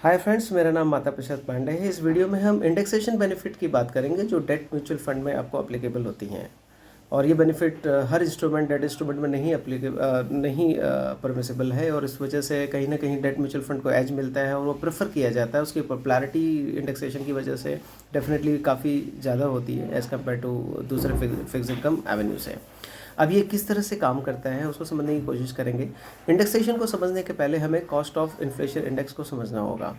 Hi friends, मेरा नाम माता प्रसाद पांडे है। इस वीडियो में हम इंडेक्सेशन बेनिफिट की बात करेंगे जो डेट म्यूचुअल फंड में आपको अप्लीकेबल होती हैं। और ये बेनिफिट हर इंस्ट्रूमेंट डेट इंस्ट्रूमेंट में नहीं परमिसेबल है, और इस वजह से कहीं ना कहीं डेट म्यूचुअल फंड को एज मिलता है और वो प्रेफर किया जाता है। उसकी पॉपुलैरिटी इंडेक्सेशन की वजह से डेफिनेटली काफ़ी ज़्यादा होती है एज़ कम्पेयर टू दूसरे फिक्स इनकम एवेन्यू से। अब ये किस तरह से काम करता है उसको समझने की कोशिश करेंगे। इंडेक्सेशन को समझने के पहले हमें कॉस्ट ऑफ इन्फ्लेशन इंडेक्स को समझना होगा।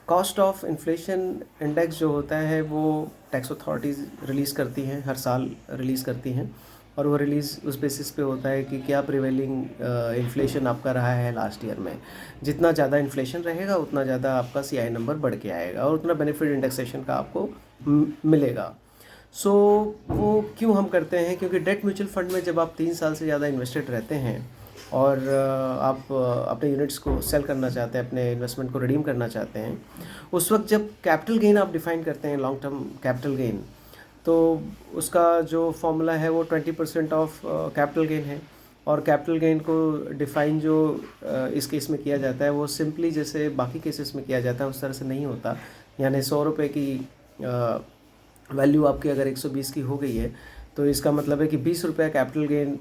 कॉस्ट ऑफ इन्फ्लेशन इंडेक्स जो होता है वो टैक्स अथॉरिटीज़ रिलीज़ करती हैं, हर साल रिलीज़ करती हैं। और वो रिलीज़ उस बेसिस पे होता है कि क्या प्रिवेलिंग इन्फ्लेशन आपका रहा है लास्ट ईयर में। जितना ज़्यादा इन्फ्लेशन रहेगा उतना ज़्यादा आपका CI नंबर बढ़ के आएगा और उतना बेनिफिट इंडेक्सेशन का आपको मिलेगा। सो वो क्यों हम करते हैं, क्योंकि डेट म्यूचुअल फंड में जब आप 3 साल से ज़्यादा इन्वेस्टेड रहते हैं और आप अपने यूनिट्स को सेल करना चाहते हैं, अपने इन्वेस्टमेंट को रिडीम करना चाहते हैं, उस वक्त जब कैपिटल गेन आप डिफ़ाइन करते हैं, लॉन्ग टर्म कैपिटल गेन, तो उसका जो फॉर्मूला है वो 20% ऑफ कैपिटल गेन है। और कैपिटल गेन को डिफ़ाइन जो इस केस में किया जाता है वो सिंपली जैसे बाकी केसेस में किया जाता है उस तरह से नहीं होता। यानी 100 रुपये की वैल्यू आपकी अगर 120 की हो गई है तो इसका मतलब है कि 20 रुपये कैपिटल गेन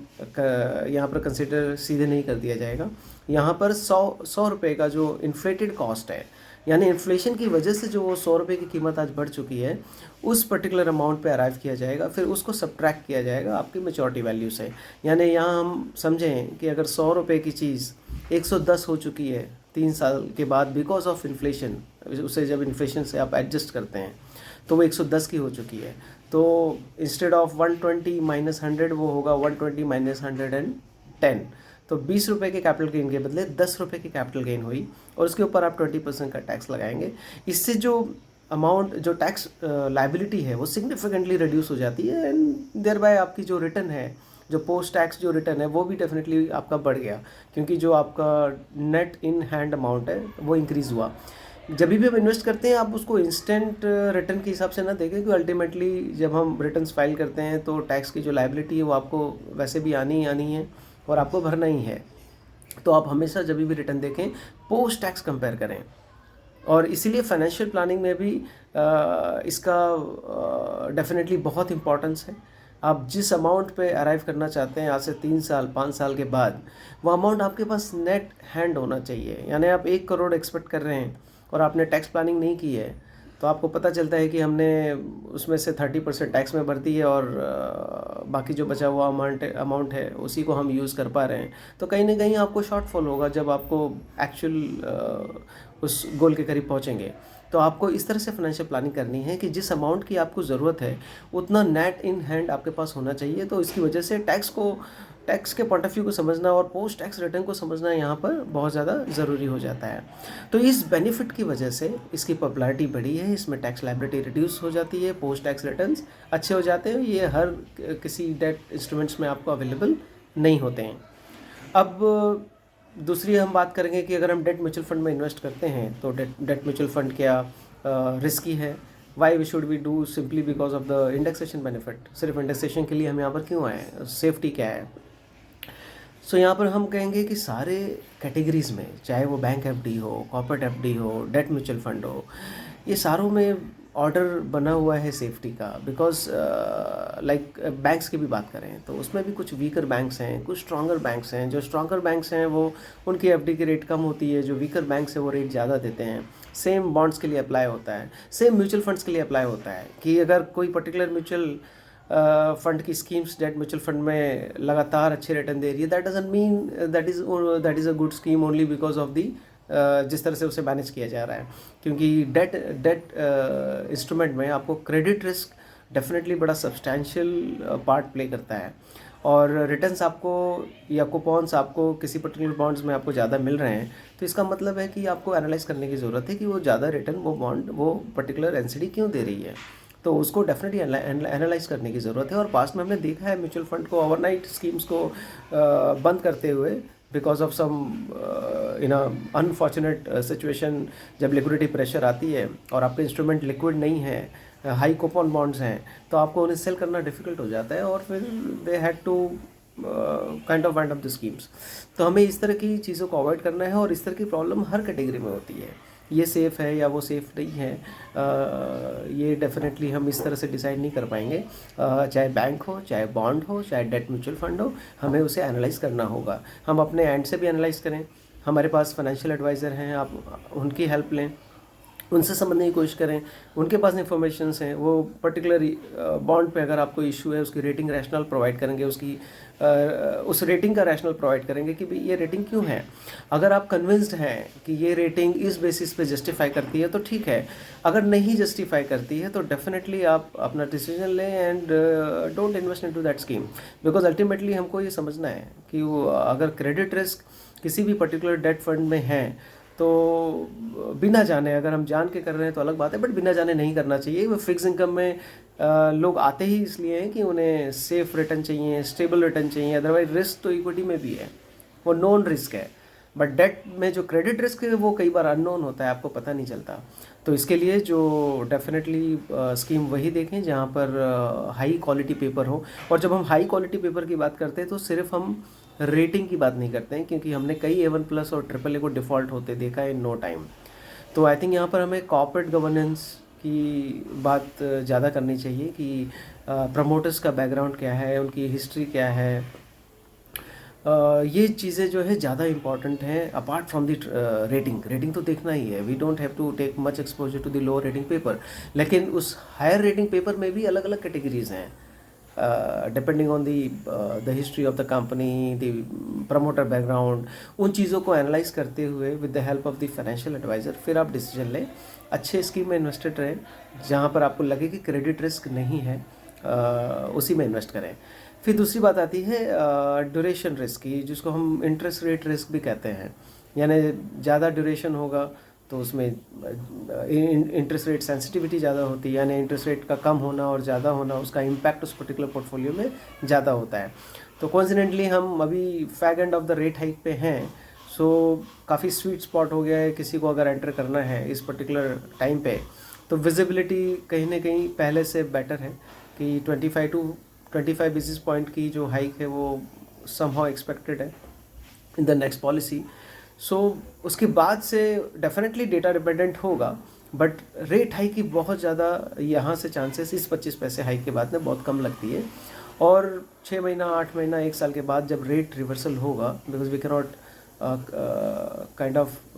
यहाँ पर कंसिडर सीधे नहीं कर दिया जाएगा। यहाँ पर 100 रुपये का जो इन्फ्लेटेड कॉस्ट है, यानी इन्फ्लेशन की वजह से जो वो 100 रुपये की कीमत आज बढ़ चुकी है, उस पर्टिकुलर अमाउंट पे अराइव किया जाएगा, फिर उसको सब्ट्रैक्ट किया जाएगा आपकी मैच्योरिटी वैल्यू से। यानी यहाँ हम समझें कि अगर 100 रुपये की चीज़ 110 हो चुकी है 3 साल के बाद बिकॉज ऑफ इन्फ्लेशन, उसे जब इन्फ्लेशन से आप एडजस्ट करते हैं तो वो 110 की हो चुकी है, तो इंस्टेड ऑफ 120 माइनस 100 वो होगा 120 माइनस 110। तो 20 रुपये के कैपिटल गेन के बदले 10 रुपये की कैपिटल गेन हुई और उसके ऊपर आप 20% का टैक्स लगाएंगे। इससे जो अमाउंट, जो टैक्स लाइबिलिटी है वो सिग्निफिकेंटली रिड्यूस हो जाती है, एंड देयर बाय आपकी जो रिटर्न है, जो पोस्ट टैक्स जो रिटर्न है वो भी डेफिनेटली आपका बढ़ गया, क्योंकि जो आपका नेट इन हैंड अमाउंट है वो इंक्रीज़ हुआ। जब भी हम इन्वेस्ट करते हैं आप उसको इंस्टेंट रिटर्न के हिसाब से ना देखें, क्योंकि अल्टीमेटली जब हम रिटर्न्स फाइल करते हैं तो टैक्स की जो लायबिलिटी है वो आपको वैसे भी आनी ही आनी है और आपको भरना ही है। तो आप हमेशा जब भी रिटर्न देखें पोस्ट टैक्स कंपेयर करें। और इसीलिए फाइनेंशियल प्लानिंग में भी इसका डेफिनेटली बहुत इम्पोर्टेंस है। आप जिस अमाउंट पे अराइव करना चाहते हैं आज से 3 साल 5 साल के बाद, वो अमाउंट आपके पास नेट हैंड होना चाहिए। यानी आप 1 करोड़ एक्सपेक्ट कर रहे हैं और आपने टैक्स प्लानिंग नहीं की है, तो आपको पता चलता है कि हमने उसमें से 30% टैक्स में भर दी है और बाकी जो बचा हुआ अमाउंट है उसी को हम यूज़ कर पा रहे हैं, तो कहीं ना कहीं आपको शॉर्टफॉल होगा जब आपको एक्चुअल उस गोल के करीब पहुंचेंगे। तो आपको इस तरह से फाइनेंशियल प्लानिंग करनी है कि जिस अमाउंट की आपको ज़रूरत है उतना नेट इन हैंड आपके पास होना चाहिए। तो इसकी वजह से टैक्स के पॉइंट ऑफ व्यू को समझना और पोस्ट टैक्स रिटर्न को समझना यहाँ पर बहुत ज़्यादा ज़रूरी हो जाता है। तो इस बेनिफिट की वजह से इसकी पॉपुलैरिटी बढ़ी है, इसमें टैक्स लायबिलिटी रिड्यूस हो जाती है, पोस्ट टैक्स रिटर्न्स अच्छे हो जाते हैं। ये हर किसी डेट इंस्ट्रूमेंट्स में आपको अवेलेबल नहीं होते हैं। अब दूसरी हम बात करेंगे कि अगर हम डेट म्यूचुअल फंड में इन्वेस्ट करते हैं तो डेट म्यूचुअल फंड क्या रिस्की है, why we should we do, simply because of the indexation benefit. सिर्फ इंडेक्सेशन के लिए हम यहाँ पर क्यों आए, सेफ्टी क्या है। सो यहाँ पर हम कहेंगे कि सारे कैटेगरीज़ में, चाहे वो बैंक FD हो, कॉर्पोरेट FD हो, डेट म्यूचुअल फंड हो, ये सारों में ऑर्डर बना हुआ है सेफ्टी का। बिकॉज लाइक बैंक्स की भी बात करें तो उसमें भी कुछ वीकर बैंक्स हैं, कुछ स्ट्रॉन्गर बैंक्स हैं। जो स्ट्रॉन्गर बैंक्स हैं वो उनकी FD की रेट कम होती है, जो वीकर बैंक्स हैं वो रेट ज़्यादा देते हैं। सेम बॉन्ड्स के लिए अप्लाई होता है, सेम म्यूचुअल फंड्स के लिए अप्लाई होता है कि अगर कोई पर्टिकुलर म्यूचुअल फंड की स्कीम्स डेट म्यूचुअल फंड में लगातार अच्छे रिटर्न दे रही है, that doesn't mean that is a good scheme only because of the जिस तरह से उसे मैनेज किया जा रहा है। क्योंकि डेट इंस्ट्रूमेंट में आपको क्रेडिट रिस्क डेफिनेटली बड़ा सब्सटैंशियल पार्ट प्ले करता है, और रिटर्न्स आपको या कूपन्स आपको किसी पर्टिकुलर बॉन्ड्स में आपको ज़्यादा मिल रहे हैं, तो इसका मतलब है कि आपको एनालाइज करने की ज़रूरत है कि वो ज़्यादा रिटर्न वो बॉन्ड, वो पर्टिकुलर NCD क्यों दे रही है। तो उसको डेफिनेटली एनालाइज करने की ज़रूरत है। और पास्ट में हमने देखा है म्यूचुअल फंड को ओवरनाइट स्कीम्स को बंद करते हुए because of some in a unfortunate situation, जब लिक्विडिटी प्रेशर आती है और आपके इंस्ट्रूमेंट लिक्विड नहीं है, हाई कूपन बॉन्ड्स हैं, तो आपको उन्हें सेल करना डिफ़िकल्ट हो जाता है और फिर they had to kind of wind up the schemes. तो हमें इस तरह की चीज़ों को अवॉइड करना है, और इस तरह की प्रॉब्लम हर कैटेगरी में होती है। ये सेफ़ है या वो सेफ़ नहीं है, ये डेफिनेटली हम इस तरह से डिसाइड नहीं कर पाएंगे। चाहे बैंक हो, चाहे बॉन्ड हो, चाहे डेट म्यूचुअल फंड हो, हमें उसे एनालाइज़ करना होगा। हम अपने एंड से भी एनालाइज़ करें, हमारे पास फाइनेंशियल एडवाइज़र हैं, आप उनकी हेल्प लें, उनसे समझने की कोशिश करें, उनके पास इन्फॉर्मेशंस हैं, वो पर्टिकुलर बॉन्ड पे अगर आपको इशू है उसकी रेटिंग रैशनल प्रोवाइड करेंगे, उस रेटिंग का रैशनल प्रोवाइड करेंगे कि भाई ये रेटिंग क्यों है। अगर आप कन्विंस्ड हैं कि ये रेटिंग इस बेसिस पे जस्टिफाई करती है तो ठीक है, अगर नहीं जस्टिफाई करती है तो डेफिनेटली आप अपना डिसीजन लें and don't invest into that scheme. Because ultimately हमको ये समझना है कि वो अगर क्रेडिट रिस्क किसी भी पर्टिकुलर डेट फंड में है तो बिना जाने, अगर हम जान के कर रहे हैं तो अलग बात है, बट बिना जाने नहीं करना चाहिए। वो फिक्स इनकम में लोग आते ही इसलिए हैं कि उन्हें सेफ रिटर्न चाहिए, स्टेबल रिटर्न चाहिए, अदरवाइज रिस्क तो इक्विटी में भी है, वो नोन रिस्क है। बट डेट में जो क्रेडिट रिस्क है वो कई बार अननोन होता है, आपको पता नहीं चलता। तो इसके लिए जो डेफिनेटली स्कीम वही देखें जहाँ पर हाई क्वालिटी पेपर हो। और जब हम हाई क्वालिटी पेपर की बात करते हैं तो सिर्फ हम रेटिंग की बात नहीं करते हैं, क्योंकि हमने कई A1+ और AAA को डिफ़ॉल्ट होते देखा है इन नो टाइम। तो आई थिंक यहाँ पर हमें कॉर्पोरेट गवर्नेंस की बात ज़्यादा करनी चाहिए कि प्रमोटर्स का बैकग्राउंड क्या है, उनकी हिस्ट्री क्या है। ये चीज़ें जो है ज़्यादा इंपॉर्टेंट हैं अपार्ट फ्रॉम द रेटिंग तो देखना ही है। We don't have to take much exposure to the low rating paper, लेकिन उस हायर रेटिंग पेपर में भी अलग अलग कैटेगरीज हैं, depending on the history of the company, the promoter background. उन चीज़ों को एनालाइज करते हुए with the help of the financial adviser फिर आप डिसीजन लें। अच्छे स्कीम में इन्वेस्टेड रहें, जहाँ पर आपको लगे कि क्रेडिट रिस्क नहीं है, उसी में इन्वेस्ट करें। फिर दूसरी बात आती है ड्यूरेशन रिस्क की, जिसको हम इंटरेस्ट रेट रिस्क भी कहते हैं। यानी ज़्यादा ड्यूरेशन होगा तो उसमें इंटरेस्ट रेट सेंसिटिविटी ज़्यादा होती है, यानी इंटरेस्ट रेट का कम होना और ज़्यादा होना, उसका इम्पैक्ट उस पर्टिकुलर पोर्टफोलियो में ज़्यादा होता है। तो कॉन्सिडेंटली हम अभी fag end of the rate hike पे हैं, सो काफ़ी स्वीट स्पॉट हो गया है किसी को अगर एंटर करना है इस पर्टिकुलर टाइम पे। तो विजिबिलिटी कहीं ना कहीं पहले से बेटर है कि 25 बेसिस पॉइंट की जो हाइक है वो समहाउ एक्सपेक्टेड है इन द नेक्स्ट पॉलिसी। सो उसके बाद से डेफिनेटली डेटा डिपेंडेंट होगा, बट रेट हाइक की बहुत ज़्यादा यहाँ से चांसेस इस 25 पैसे हाइक के बाद में बहुत कम लगती है। और 6 महीना, 8 महीना, 1 साल के बाद जब रेट रिवर्सल होगा, because we can not kind of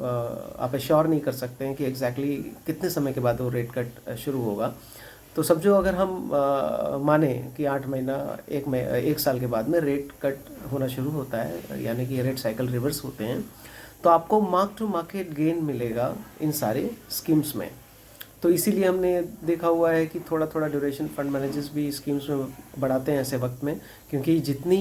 आप एश्योर नहीं कर सकते हैं कि एग्जैक्टली कितने समय के बाद वो रेट कट शुरू होगा। तो समझो अगर हम माने कि 8 महीना, 1 साल के बाद में रेट कट होना शुरू होता है, यानी कि रेट साइकिल रिवर्स होते हैं, तो आपको मार्क टू मार्केट गेन मिलेगा इन सारे स्कीम्स में। तो इसीलिए हमने देखा हुआ है कि थोड़ा थोड़ा ड्यूरेशन फंड मैनेजर्स भी स्कीम्स में बढ़ाते हैं ऐसे वक्त में, क्योंकि जितनी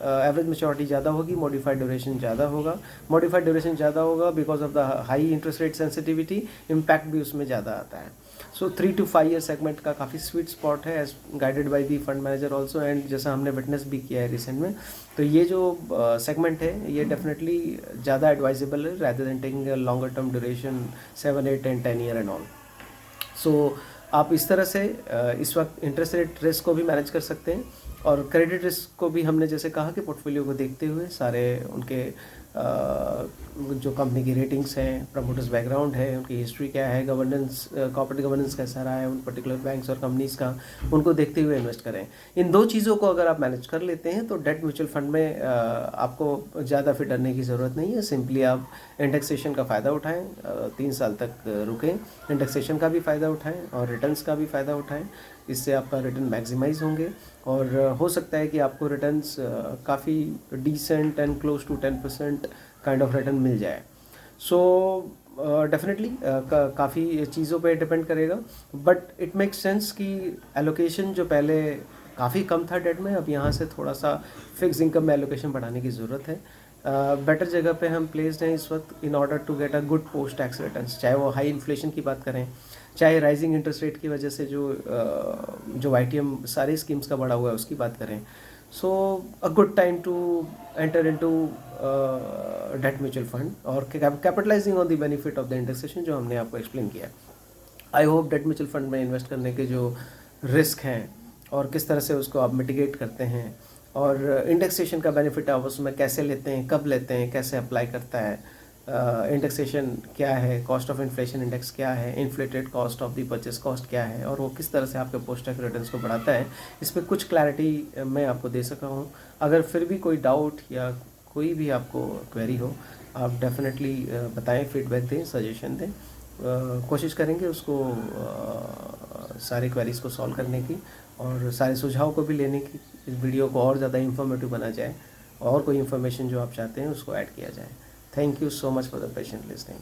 एवरेज मैच्योरिटी ज़्यादा होगी, मॉडिफाइड ड्यूरेशन ज़्यादा होगा। मॉडिफाइड ड्यूरेशन ज़्यादा होगा because of the high interest rate sensitivity, impact भी उसमें ज़्यादा आता है। सो 3 to 5 ईयर सेगमेंट का काफ़ी स्वीट स्पॉट है, as guided by the fund manager also, and जैसा हमने विटनेस भी किया है रिसेंट में। तो ये जो सेगमेंट है ये डेफिनेटली ज़्यादा एडवाइजेबल है rather than taking a longer term duration 7, 8 and 10 year and all. So आप इस तरह से इस वक्त इंटरेस्ट रेट रिस्क को भी मैनेज कर सकते हैं, और क्रेडिट रिस्क को भी हमने जैसे कहा कि पोर्टफोलियो को देखते हुए सारे उनके जो कंपनी की रेटिंग्स हैं, प्रमोटर्स बैकग्राउंड है, उनकी हिस्ट्री क्या है, गवर्नेंस, कॉर्पोरेट गवर्नेंस कैसा रहा है उन पर्टिकुलर बैंक्स और कंपनीज़ का, उनको देखते हुए इन्वेस्ट करें। इन 2 चीज़ों को अगर आप मैनेज कर लेते हैं तो डेट म्यूचुअल फंड में आपको ज़्यादा फिर डरने की ज़रूरत नहीं है। सिंपली आप इंडेक्सेशन का फ़ायदा उठाएँ, 3 साल तक रुकें, इंडेक्सेशन का भी फ़ायदा उठाएँ और रिटर्न्स का भी फ़ायदा उठाएँ। इससे आपका रिटर्न मैक्सिमाइज होंगे, और हो सकता है कि आपको रिटर्न्स काफ़ी decent and close to 10% kind of return मिल जाए। सो डेफिनेटली काफ़ी चीज़ों पे डिपेंड करेगा, बट इट मेक्स सेंस कि एलोकेशन जो पहले काफ़ी कम था डेट में, अब यहाँ से थोड़ा सा फिक्स इनकम में एलोकेशन बढ़ाने की ज़रूरत है। बेटर जगह पे हम प्लेस्ड हैं इस वक्त in order to get a good post tax returns, चाहे वो हाई इन्फ्लेशन की बात करें, चाहे राइजिंग इंटरेस्ट रेट की वजह से जो ITM सारी स्कीम्स का बढ़ा हुआ है उसकी बात करें। So a good time to enter into debt mutual fund और capitalising on the benefit of the indexation जो हमने आपको एक्सप्लेन किया। I hope debt mutual fund में इन्वेस्ट करने के जो रिस्क हैं और किस तरह से उसको आप मिटिगेट करते हैं, और इंडेक्सेशन का बेनिफिट आप उसमें कैसे लेते हैं, कब लेते हैं, कैसे अप्लाई करता है, इंडेक्सेशन क्या है, कॉस्ट ऑफ इन्फ्लेशन इंडेक्स क्या है, inflated cost of the purchase cost क्या है, और वो किस तरह से आपके पोस्ट टैक्स रिटर्न्स को बढ़ाता है। इस पर कुछ क्लैरिटी मैं आपको दे सका हूँ। अगर फिर भी कोई डाउट या कोई भी आपको क्वेरी हो, आप डेफिनेटली बताएं, फीडबैक दें, सजेशन दें। कोशिश करेंगे उसको सारे क्वेरीज़ को सॉल्व करने की और सारे सुझाव को भी लेने की। इस वीडियो को और ज़्यादा इन्फॉर्मेटिव बना जाए और कोई इन्फॉर्मेशन जो आप चाहते हैं उसको ऐड किया जाए। Thank you so much for the patient listening.